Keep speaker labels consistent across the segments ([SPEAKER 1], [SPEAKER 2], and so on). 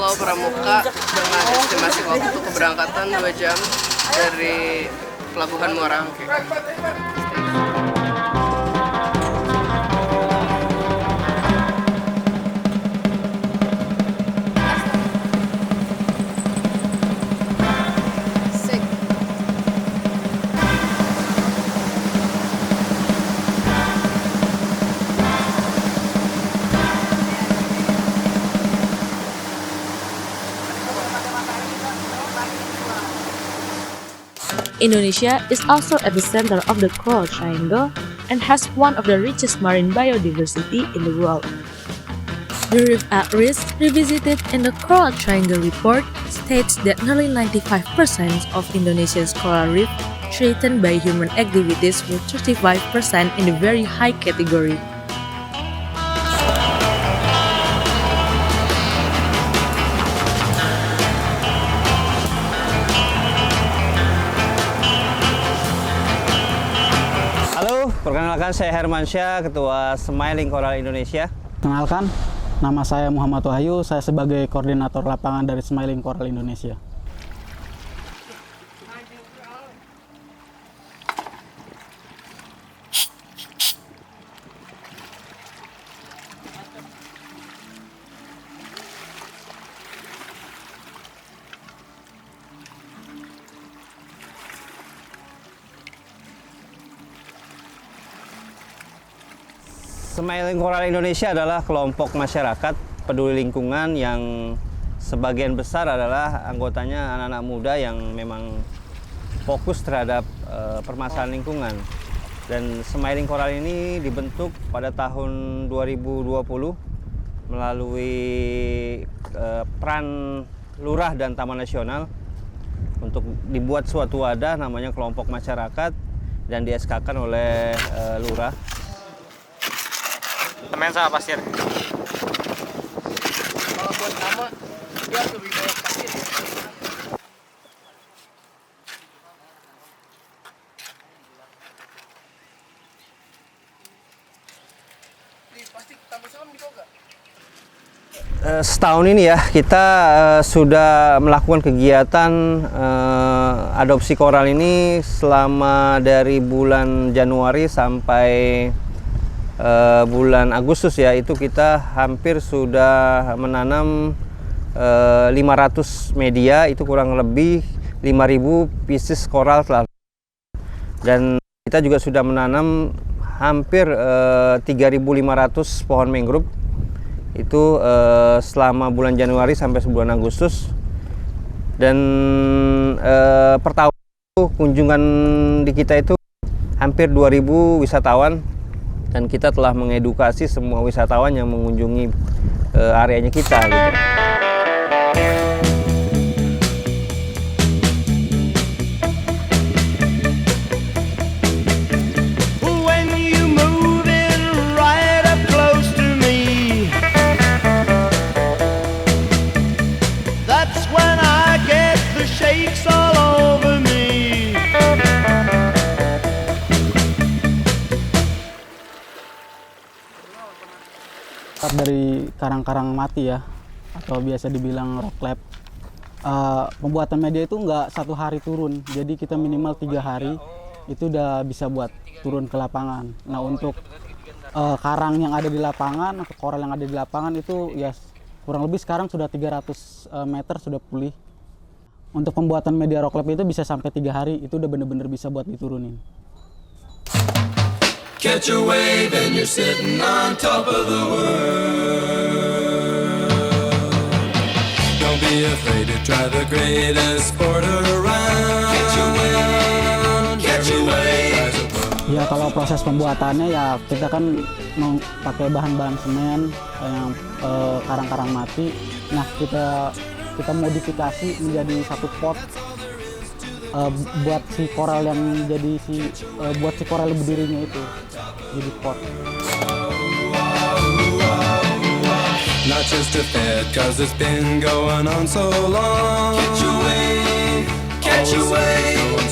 [SPEAKER 1] Pulau Pramuka dengan estimasi waktu keberangkatan 2 jam dari Pelabuhan Muara Angke.
[SPEAKER 2] Indonesia is also at the center of the Coral Triangle and has one of the richest marine biodiversity in the world. The Reef at Risk, revisited in the Coral Triangle report, states that nearly 95% of Indonesia's coral reef threatened by human activities, with 35% in the very high category.
[SPEAKER 3] Perkenalkan, saya Hermansyah, Ketua Smiling Coral Indonesia.
[SPEAKER 4] Kenalkan, nama saya Muhammad Wahyu, saya sebagai Koordinator Lapangan dari Smiling Coral Indonesia.
[SPEAKER 3] Smiling Coral Indonesia adalah kelompok masyarakat peduli lingkungan yang sebagian besar adalah anggotanya anak-anak muda yang memang fokus terhadap permasalahan lingkungan. Dan Smiling Coral ini dibentuk pada tahun 2020 melalui peran Lurah dan Taman Nasional untuk dibuat suatu wadah namanya kelompok masyarakat dan di-SK-kan oleh Lurah.
[SPEAKER 5] Semen sama pasir.
[SPEAKER 1] Kalau buat nama, dia lebih banyak pasir. Pasti tambah selam gitu enggak?
[SPEAKER 3] Setahun ini ya kita sudah melakukan kegiatan adopsi koral ini selama dari bulan Januari sampai bulan Agustus ya, itu kita hampir sudah menanam 500 media, itu kurang lebih 5.000 pieces koral telah. Dan kita juga sudah menanam hampir 3.500 pohon mangrove itu selama bulan Januari sampai bulan Agustus. Dan per tahun kunjungan di kita itu hampir 2.000 wisatawan. Dan kita telah mengedukasi semua wisatawan yang mengunjungi areanya kita gitu.
[SPEAKER 4] Dari karang-karang mati ya, atau biasa dibilang rock lab. Pembuatan media itu nggak satu hari turun, jadi kita minimal 3 hari itu udah bisa buat turun ke lapangan. Nah untuk karang yang ada di lapangan atau koral yang ada di lapangan itu ya kurang lebih sekarang sudah 300 meter sudah pulih. Untuk pembuatan media rock lab itu bisa sampai 3 hari, itu udah bener-bener bisa buat diturunin.
[SPEAKER 6] Catch a wave and you're sitting on top of the world. Don't be afraid to try the greatest sport around. Catch a wave, catch a wave.
[SPEAKER 4] Ya kalau proses pembuatannya ya kita kan mau pakai bahan-bahan semen yang karang-karang mati. Nah kita modifikasi menjadi satu pot. Buat si koral yang jadi buat si koral berdirinya itu jadi pot.
[SPEAKER 6] Not just a fad, cause it's been going on so long. Catch a wave, catch a wave.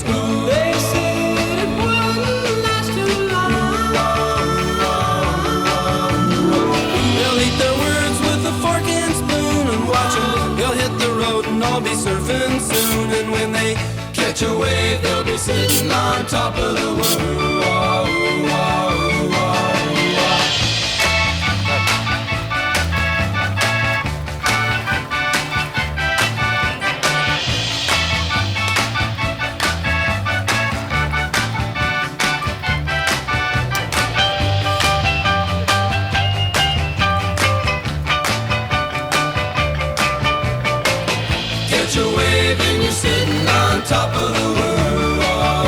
[SPEAKER 6] They said it wouldn't last too long. They'll eat their words with a fork and spoon and watch them go and all be surfing soon. And when they catch a wave, they'll be sitting on top of the world. Catch a wave and you're sitting on top of the world.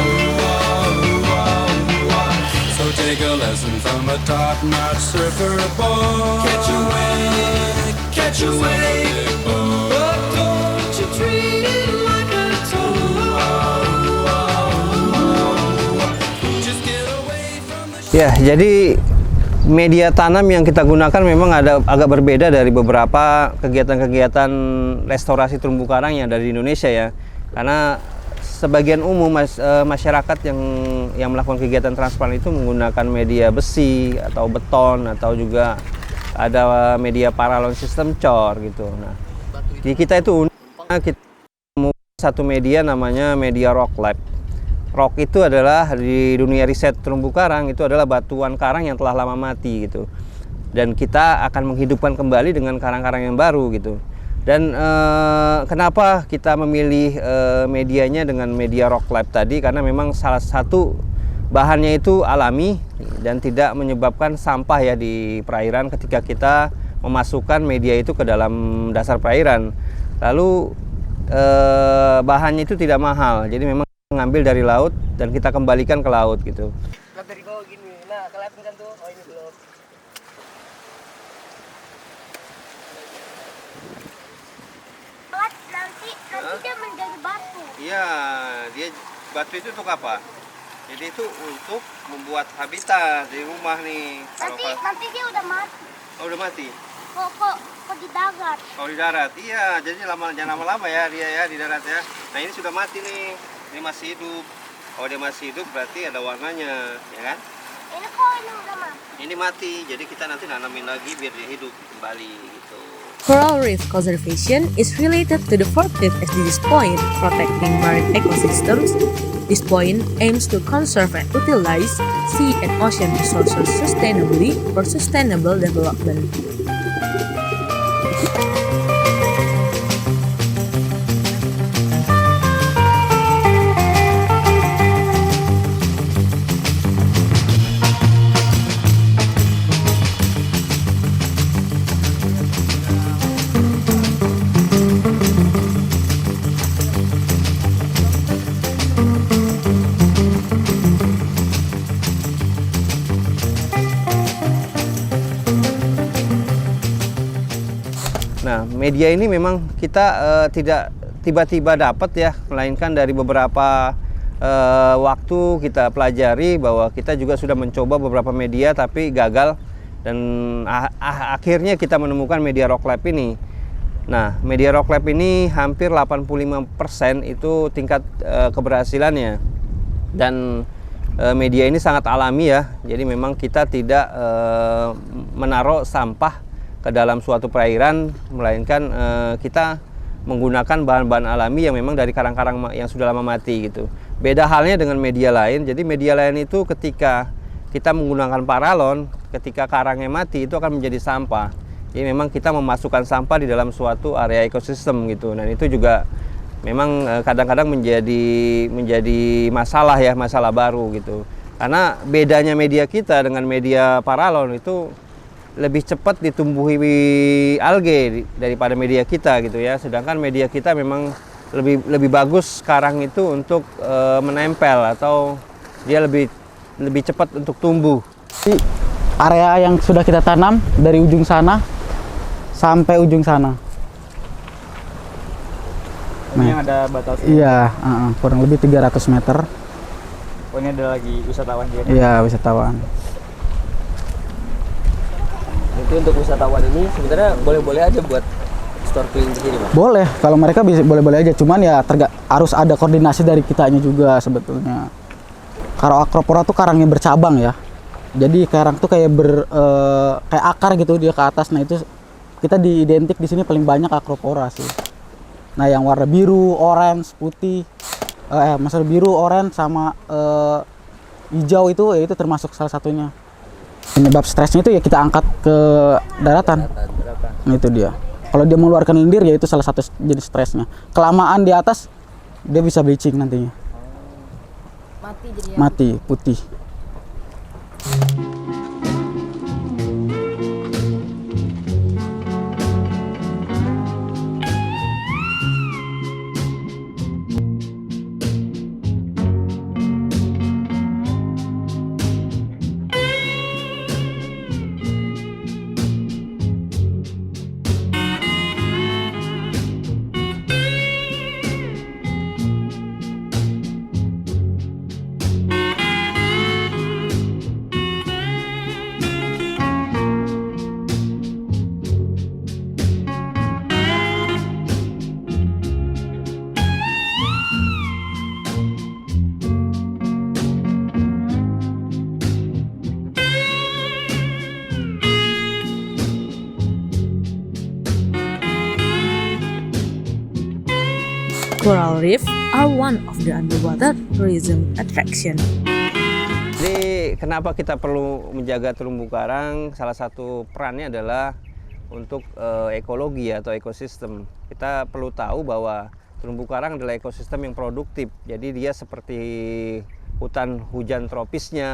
[SPEAKER 6] So take a lesson from a top-notch surfer boy. Catch a wave, but don't you treat it like a toy. Just get away from the
[SPEAKER 3] Ya, jadi media tanam yang kita gunakan memang agak berbeda dari beberapa kegiatan-kegiatan restorasi terumbu karang yang ada di Indonesia ya. Karena sebagian umum masyarakat yang melakukan kegiatan transplant itu menggunakan media besi atau beton atau juga ada media paralon sistem cor gitu. Nah, di kita itu uniknya kita memiliki satu media namanya media rock lab. Rock itu adalah di dunia riset terumbu karang itu adalah batuan karang yang telah lama mati gitu. Dan kita akan menghidupkan kembali dengan karang-karang yang baru gitu. Dan kenapa kita memilih medianya dengan media rock lab tadi? Karena memang salah satu bahannya itu alami dan tidak menyebabkan sampah ya di perairan ketika kita memasukkan media itu ke dalam dasar perairan. Lalu bahannya itu tidak mahal. Jadi memang ngambil dari laut dan kita kembalikan ke laut gitu.
[SPEAKER 1] Dari bawah gini, nah kelihatan kan tuh, oh ini belum.
[SPEAKER 5] Nanti dia menjadi batu.
[SPEAKER 3] Iya, batu itu untuk apa? Jadi itu untuk membuat habitat di rumah nih.
[SPEAKER 5] Nanti dia udah mati.
[SPEAKER 3] Oh, udah mati?
[SPEAKER 5] Kok di darat?
[SPEAKER 3] Oh, di darat. Iya, jadi jangan lama-lama ya dia ya di darat ya. Nah, ini sudah mati nih. Ini masih hidup. Kalau dia masih hidup berarti ada warnanya, ya kan?
[SPEAKER 5] Ini kok ini udah mati?
[SPEAKER 3] Ini mati, jadi kita nanti nanamin lagi biar dia hidup kembali gitu.
[SPEAKER 2] Coral reef conservation is related to the fourth SDGs point, protecting marine ecosystems. This point aims to conserve and utilize sea and ocean resources sustainably for sustainable development.
[SPEAKER 3] Nah, media ini memang kita tidak tiba-tiba dapat ya, melainkan dari beberapa waktu kita pelajari bahwa kita juga sudah mencoba beberapa media tapi gagal dan akhirnya kita menemukan media rock lab ini. Nah, media rock lab ini hampir 85% itu tingkat keberhasilannya dan media ini sangat alami ya. Jadi memang kita tidak menaruh sampah ke dalam suatu perairan, melainkan kita menggunakan bahan-bahan alami yang memang dari karang-karang yang sudah lama mati gitu. Beda halnya dengan media lain. Jadi media lain itu ketika kita menggunakan paralon, ketika karangnya mati itu akan menjadi sampah. Jadi memang kita memasukkan sampah di dalam suatu area ekosistem gitu. Dan itu juga memang kadang-kadang menjadi masalah ya, masalah baru gitu. Karena bedanya media kita dengan media paralon itu lebih cepat ditumbuhi alge daripada media kita gitu ya. Sedangkan media kita memang lebih bagus karang itu untuk menempel atau dia lebih cepat untuk tumbuh.
[SPEAKER 4] Di area yang sudah kita tanam dari ujung sana sampai ujung sana.
[SPEAKER 7] Ini yang ada batasnya.
[SPEAKER 4] Iya, kurang lebih 300 meter.
[SPEAKER 7] Oh, ini ada lagi wisatawan dia.
[SPEAKER 4] Iya, wisatawan.
[SPEAKER 1] Itu untuk wisatawan ini sebenarnya boleh-boleh aja buat snorkeling di sini, Pak.
[SPEAKER 4] Boleh, kalau mereka bisa boleh-boleh aja. Cuman ya harus ada koordinasi dari kitanya juga sebetulnya. Kalau Acropora tuh karangnya bercabang ya. Jadi karang tuh kayak kayak akar gitu dia ke atas. Nah itu kita diidentik di sini paling banyak Acropora sih. Nah, yang warna biru, orange, putih, maksudnya biru, orange sama hijau itu ya itu termasuk salah satunya. Penyebab stresnya itu ya kita angkat ke daratan. Nah, itu dia. Kalau dia mengeluarkan lendir ya itu salah satu jenis stresnya. Kelamaan di atas dia bisa bleaching nantinya.
[SPEAKER 2] Mati jadi ya.
[SPEAKER 4] Mati, putih.
[SPEAKER 2] Coral reef are one of the underwater tourism attraction.
[SPEAKER 3] Jadi kenapa kita perlu menjaga terumbu karang? Salah satu perannya adalah untuk ekologi atau ekosistem. Kita perlu tahu bahwa terumbu karang adalah ekosistem yang produktif. Jadi dia seperti hutan hujan tropisnya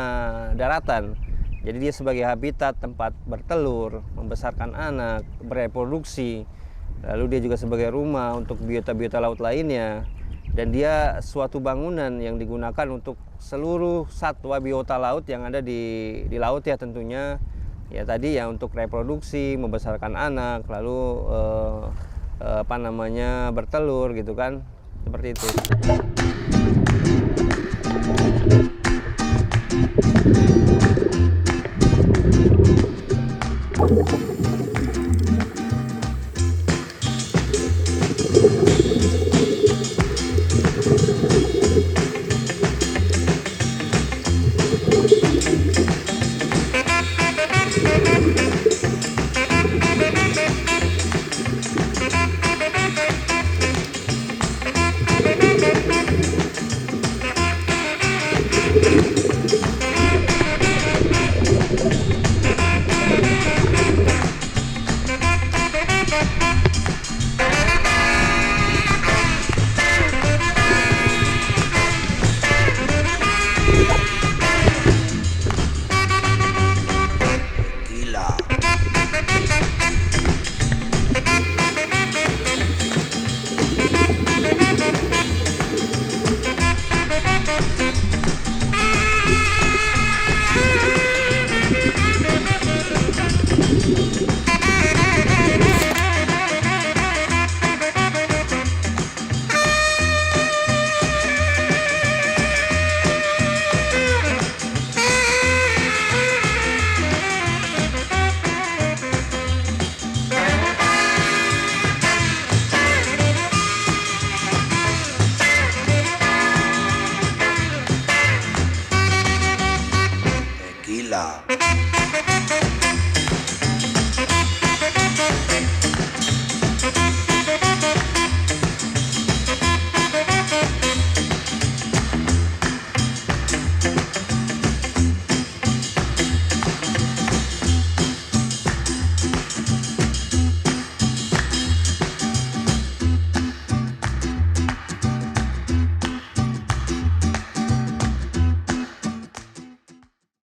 [SPEAKER 3] daratan. Jadi dia sebagai habitat tempat bertelur, membesarkan anak, bereproduksi. Lalu dia juga sebagai rumah untuk biota-biota laut lainnya. Dan dia suatu bangunan yang digunakan untuk seluruh satwa biota laut yang ada di laut ya tentunya. Ya tadi ya untuk reproduksi, membesarkan anak, lalu bertelur gitu kan. Seperti itu.